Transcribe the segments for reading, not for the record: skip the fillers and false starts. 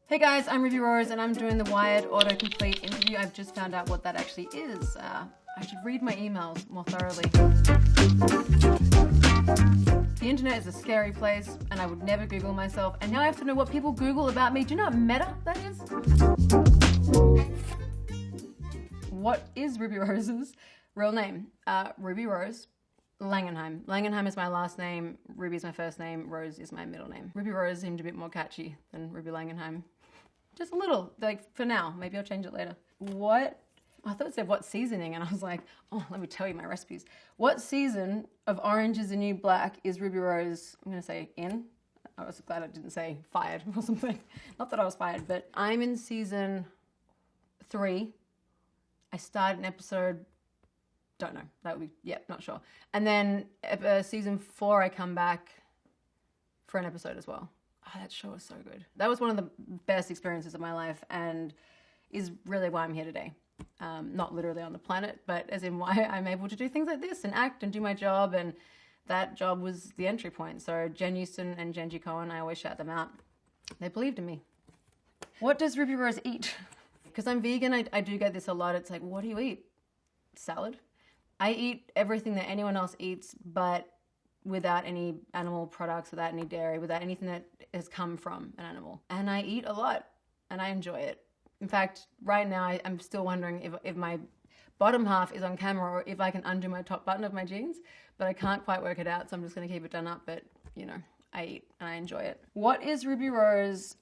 Hey guys, I'm Ruby Rose and I'm doing the Wired autocomplete interview. I've just found out what that actually is. I should read my emails more thoroughly. The internet is a scary place and I would never Google myself, and now I have to know what people Google about me. Do you know what meta that is? What is Ruby Rose's real name? Ruby Rose Langenheim. Langenheim is my last name, Ruby is my first name, Rose is my middle name. Ruby Rose seemed a bit more catchy than Ruby Langenheim. Just a little, like for now. Maybe I'll change it later. What? I thought it said what seasoning, and I was like, oh, let me tell you my recipes. What season of Orange is the New Black is Ruby Rose, I'm gonna say in? I was glad I didn't say fired or something. Not that I was fired, but I'm in season 3. I started an episode, don't know, that would be, yeah, not sure. And then season 4, I come back for an episode as well. Oh, that show was so good. That was one of the best experiences of my life and is really why I'm here today. Not literally on the planet, but as in why I'm able to do things like this and act and do my job, and that job was the entry point. So Jen Houston and Genji Cohen, I always shout them out. They believed in me. What does Ruby Rose eat? Because I'm vegan, I do get this a lot. It's like, what do you eat? Salad? I eat everything that anyone else eats, but without any animal products, without any dairy, without anything that has come from an animal. And I eat a lot, and I enjoy it. In fact, right now, I'm still wondering if my bottom half is on camera or if I can undo my top button of my jeans, but I can't quite work it out, so I'm just gonna keep it done up, but you know, I eat and I enjoy it. What is Ruby Rose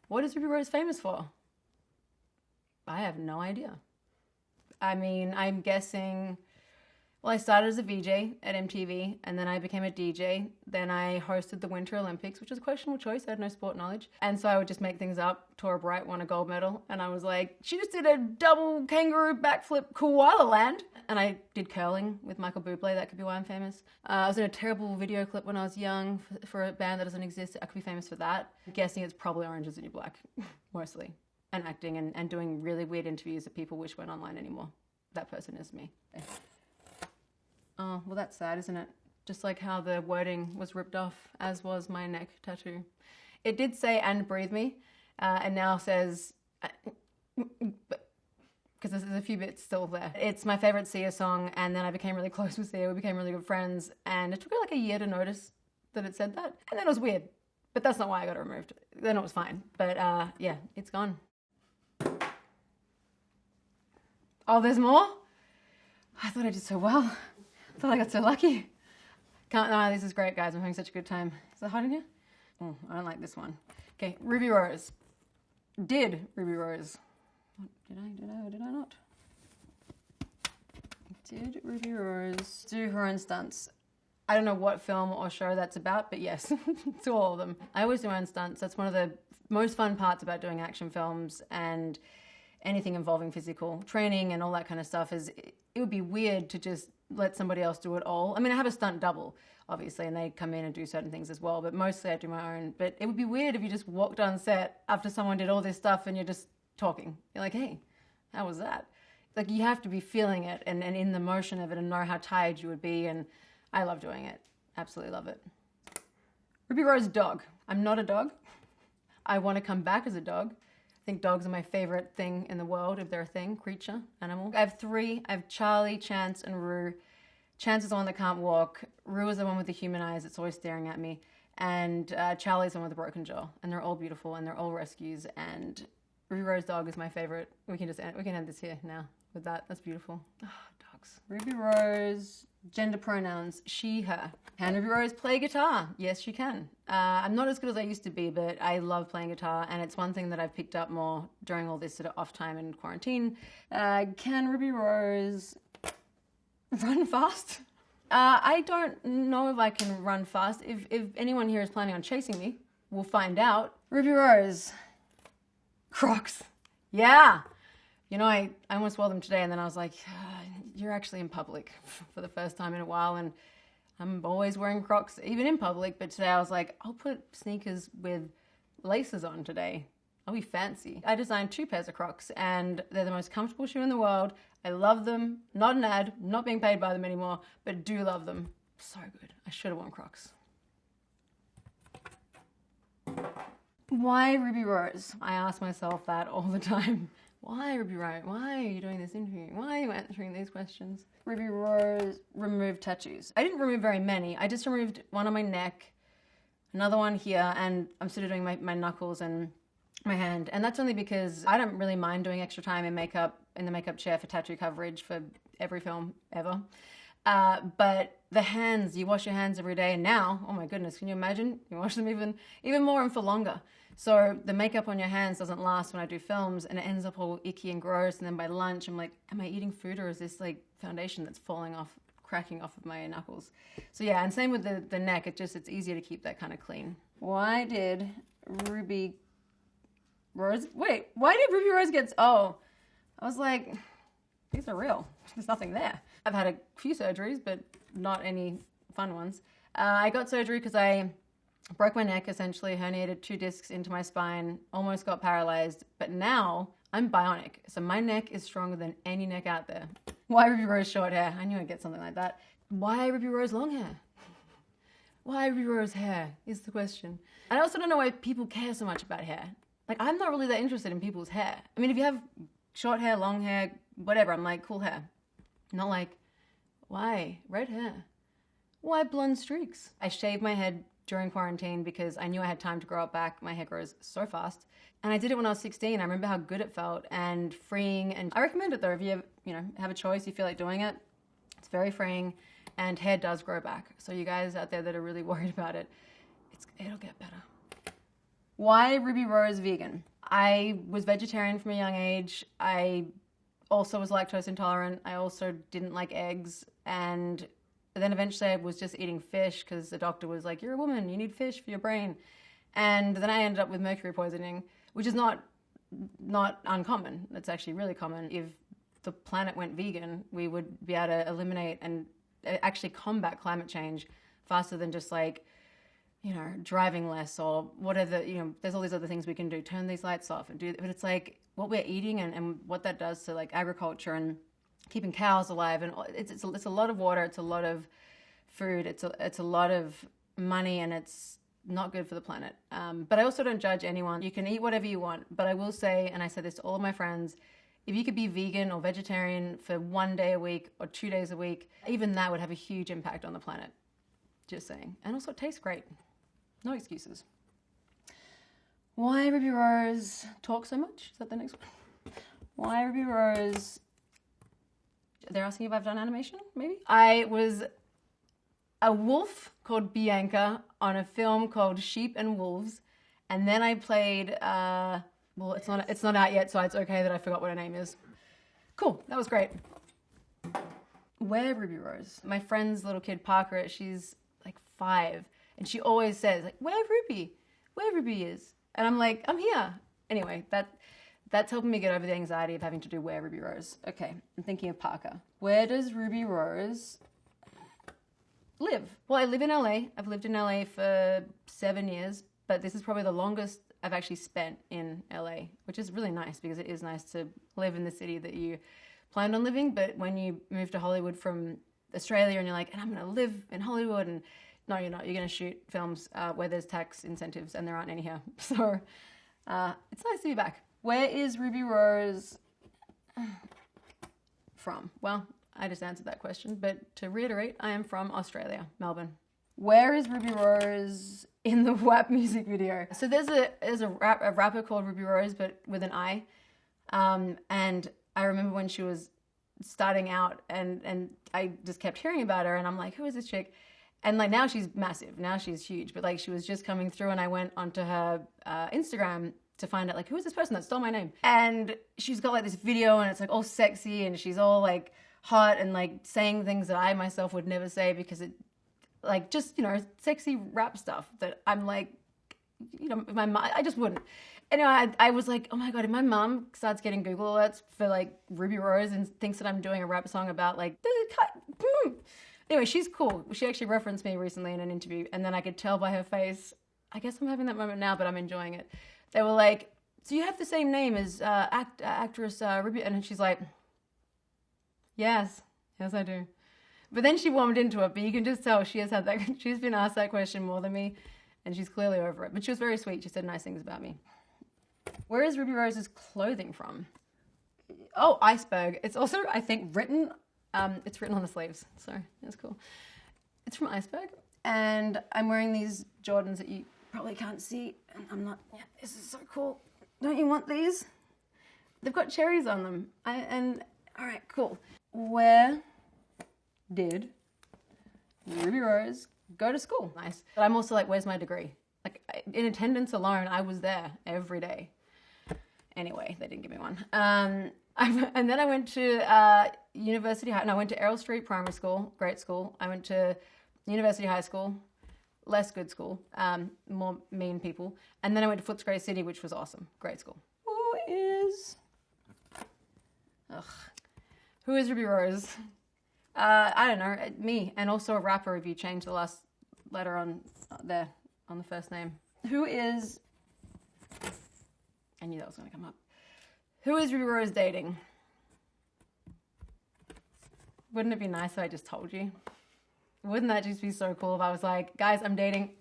famous for? I have no idea. I mean, I'm guessing, well, I started as a VJ at MTV, and then I became a DJ. Then I hosted the Winter Olympics, which was a questionable choice. I had no sport knowledge. And so I would just make things up. Tora Bright won a gold medal. And I was like, she just did a double kangaroo backflip koala land. And I did curling with Michael Bublé. That could be why I'm famous. I was in a terrible video clip when I was young for a band that doesn't exist. I could be famous for that. I'm guessing it's probably Orange is the New Black, mostly. And acting and doing really weird interviews that people wish weren't online anymore. That person is me. Oh, well, that's sad, isn't it? Just like how the wording was ripped off, as was my neck tattoo. It did say, "and breathe me," and now says, because there's a few bits still there. It's my favorite Sia song, and then I became really close with Sia. We became really good friends, and it took her like a year to notice that it said that. And then it was weird, but that's not why I got it removed. Then it was fine. But yeah, it's gone. Oh, there's more? I thought I did so well. I thought I got so lucky. This is great, guys. I'm having such a good time. Is that hot in here? Oh, I don't like this one. Okay, Ruby Rose. Did Ruby Rose? Did I or did I not? Did Ruby Rose do her own stunts? I don't know what film or show that's about, but yes, to all of them. I always do my own stunts. That's one of the most fun parts about doing action films and anything involving physical training and all that kind of stuff. Is it would be weird to just let somebody else do it all. I mean, I have a stunt double, obviously, and they come in and do certain things as well, but mostly I do my own. But it would be weird if you just walked on set after someone did all this stuff and you're just talking. You're like, hey, how was that? Like, you have to be feeling it and in the motion of it and know how tired you would be, and I love doing it. Absolutely love it. Ruby Rose dog. I'm not a dog. I want to come back as a dog. I think dogs are my favorite thing in the world, if they're a thing, creature, animal. I have 3. I have Charlie, Chance, and Rue. Chance is the one that can't walk. Rue is the one with the human eyes that's always staring at me. And Charlie's the one with the broken jaw. And they're all beautiful, and they're all rescues. And Ruby Rose dog is my favorite. We can end this here now with that. That's beautiful. Oh, dogs. Ruby Rose, gender pronouns, she, her. Can Ruby Rose play guitar? Yes, she can. I'm not as good as I used to be, but I love playing guitar, and it's one thing that I've picked up more during all this sort of off time and quarantine. Can Ruby Rose run fast? I don't know if I can run fast. If anyone here is planning on chasing me, we'll find out. Ruby Rose, Crocs. Yeah. You know, I almost wore them today, and then I was like, you're actually in public for the first time in a while, and I'm always wearing Crocs, even in public, but today I was like, I'll put sneakers with laces on today. I'll be fancy. I designed 2 pairs of Crocs, and they're the most comfortable shoe in the world. I love them. Not an ad, not being paid by them anymore, but do love them. So good. I should have worn Crocs. Why Ruby Rose? I ask myself that all the time. Why Ruby Rose? Why are you doing this interview? Why are you answering these questions? Ruby Rose removed tattoos. I didn't remove very many. I just removed one on my neck, another one here, and I'm sort of doing my knuckles and my hand. And that's only because I don't really mind doing extra time in makeup, in the makeup chair for tattoo coverage for every film ever. But the hands, you wash your hands every day, and now, oh my goodness, can you imagine? You wash them even more and for longer. So the makeup on your hands doesn't last when I do films, and it ends up all icky and gross. And then by lunch, I'm like, am I eating food, or is this like foundation that's falling off, cracking off of my knuckles? So yeah, and same with the neck. It's easier to keep that kind of clean. Why did Ruby Rose get? Oh, I was like, these are real. There's nothing there. I've had a few surgeries, but not any fun ones. I got surgery because I broke my neck, essentially herniated 2 discs into my spine, almost got paralyzed, but now I'm bionic. So my neck is stronger than any neck out there. Why Ruby Rose short hair? I knew I'd get something like that. Why Ruby Rose long hair? Why Ruby Rose hair is the question. And I also don't know why people care so much about hair. Like, I'm not really that interested in people's hair. I mean, if you have short hair, long hair, whatever, I'm like, cool hair. Not like, why red hair? Why blonde streaks? I shaved my head during quarantine because I knew I had time to grow it back. My hair grows so fast. And I did it when I was 16. I remember how good it felt and freeing. And I recommend it though, if you have a choice, you feel like doing it. It's very freeing, and hair does grow back. So you guys out there that are really worried about it, it'll get better. Why Ruby Rose vegan? I was vegetarian from a young age. I also was lactose intolerant. I also didn't like eggs. And then eventually I was just eating fish because the doctor was like, you're a woman, you need fish for your brain. And then I ended up with mercury poisoning, which is not uncommon. It's actually really common. If the planet went vegan, we would be able to eliminate and actually combat climate change faster than just like, driving less or whatever, there's all these other things we can do. Turn these lights off and do, but it's like what we're eating and what that does to like agriculture and keeping cows alive. And it's a lot of water. It's a lot of food. It's a lot of money, and it's not good for the planet. But I also don't judge anyone. You can eat whatever you want, but I will say, and I say this to all of my friends, if you could be vegan or vegetarian for 1 day a week or 2 days a week, even that would have a huge impact on the planet. Just saying. And also it tastes great. No excuses. Why Ruby Rose talk so much? Is that the next one? Why Ruby Rose? They're asking if I've done animation, maybe? I was a wolf called Bianca on a film called Sheep and Wolves. And then I played, well, it's not out yet, so it's okay that I forgot what her name is. Cool, that was great. Where Ruby Rose? My friend's little kid, Parker, she's like 5. And she always says, like, where Ruby? Where Ruby is? And I'm like, I'm here. Anyway, that's helping me get over the anxiety of having to do Where Ruby Rose. Okay, I'm thinking of Parker. Where does Ruby Rose live? Well, I live in LA. I've lived in LA for 7 years, but this is probably the longest I've actually spent in LA, which is really nice because it is nice to live in the city that you planned on living. But when you move to Hollywood from Australia and you're like, and I'm going to live in Hollywood, and no, you're not. You're going to shoot films where there's tax incentives, and there aren't any here. So it's nice to be back. Where is Ruby Rose from? Well, I just answered that question, but to reiterate, I am from Australia, Melbourne. Where is Ruby Rose in the WAP music video? So there's a rapper called Ruby Rose, but with an I. And I remember when she was starting out, and I just kept hearing about her, and I'm like, who is this chick? And like now she's massive, now she's huge, but like she was just coming through, and I went onto her Instagram to find out like, who is this person that stole my name? And she's got like this video, and it's like all sexy, and she's all like hot and like saying things that I myself would never say, because it like just, sexy rap stuff that I'm like, my mom, I just wouldn't. Anyway, I was like, oh my God, if my mom starts getting Google alerts for like Ruby Rose and thinks that I'm doing a rap song about like, anyway, she's cool. She actually referenced me recently in an interview, and then I could tell by her face, I guess I'm having that moment now, but I'm enjoying it. They were like, so you have the same name as actress Ruby? And she's like, yes, I do. But then she warmed into it, but you can just tell she's been asked that question more than me. and she's clearly over it. But she was very sweet. She said nice things about me. Where is Ruby Rose's clothing from? Oh, Iceberg. It's also, I think, written. It's written on the sleeves, so that's cool. It's from Iceberg, and I'm wearing these Jordans that you probably can't see, and I'm not. Yeah, this is so cool. Don't you want these? They've got cherries on them. All right, cool. Where did Ruby Rose go to school? Nice. But I'm also like, where's my degree? Like, in attendance alone, I was there every day. Anyway, they didn't give me one. And then I went to University High. No, I went to Errol Street Primary School, great school. I went to University High School, less good school, more mean people. And then I went to Footscray City, which was awesome, great school. Who is Ruby Rose? I don't know, me, and also a rapper if you change the last letter on there, on the first name. Who is, I knew that was gonna come up. Who is Ruby Rose dating? Wouldn't it be nice if I just told you? Wouldn't that just be so cool if I was like, guys, I'm dating?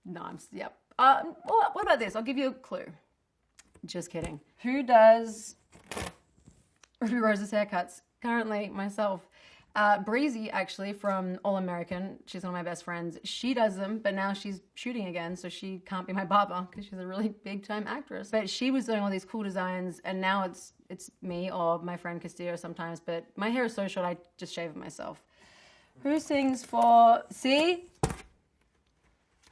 No, yep. What about this? I'll give you a clue. Just kidding. Who does Ruby Rose's haircuts? Currently, myself. Breezy, actually, from All American. She's one of my best friends. She does them, but now she's shooting again, so she can't be my barber because she's a really big-time actress. But she was doing all these cool designs, and now it's me or my friend Castillo sometimes, but my hair is so short, I just shave it myself. Who sings for... See?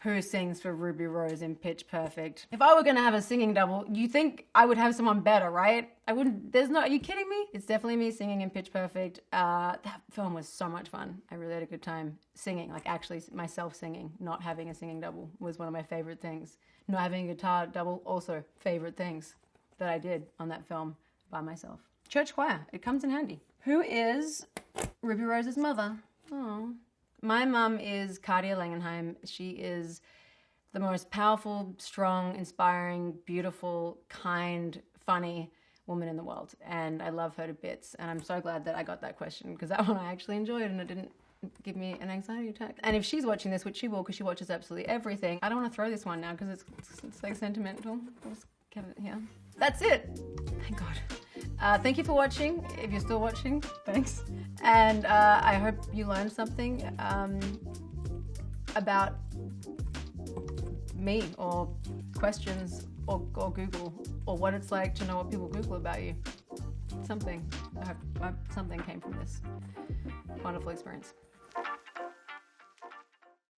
Who sings for Ruby Rose in Pitch Perfect? If I were gonna have a singing double, you think I would have someone better, right? I wouldn't, are you kidding me? It's definitely me singing in Pitch Perfect. That film was so much fun. I really had a good time singing, like actually myself singing. Not having a singing double was one of my favorite things. Not having a guitar double, also favorite things that I did on that film by myself. Church choir, it comes in handy. Who is Ruby Rose's mother? Oh. My mum is Cardia Langenheim. She is the most powerful, strong, inspiring, beautiful, kind, funny woman in the world. And I love her to bits. And I'm so glad that I got that question because that one I actually enjoyed and it didn't give me an anxiety attack. And if she's watching this, which she will because she watches absolutely everything, I don't want to throw this one now because it's like sentimental. I'll just keep it here. That's it. Thank God. Thank you for watching. If you're still watching, thanks. And I hope you learned something about me or questions or Google or what it's like to know what people Google about you. Something. I hope something came from this wonderful experience.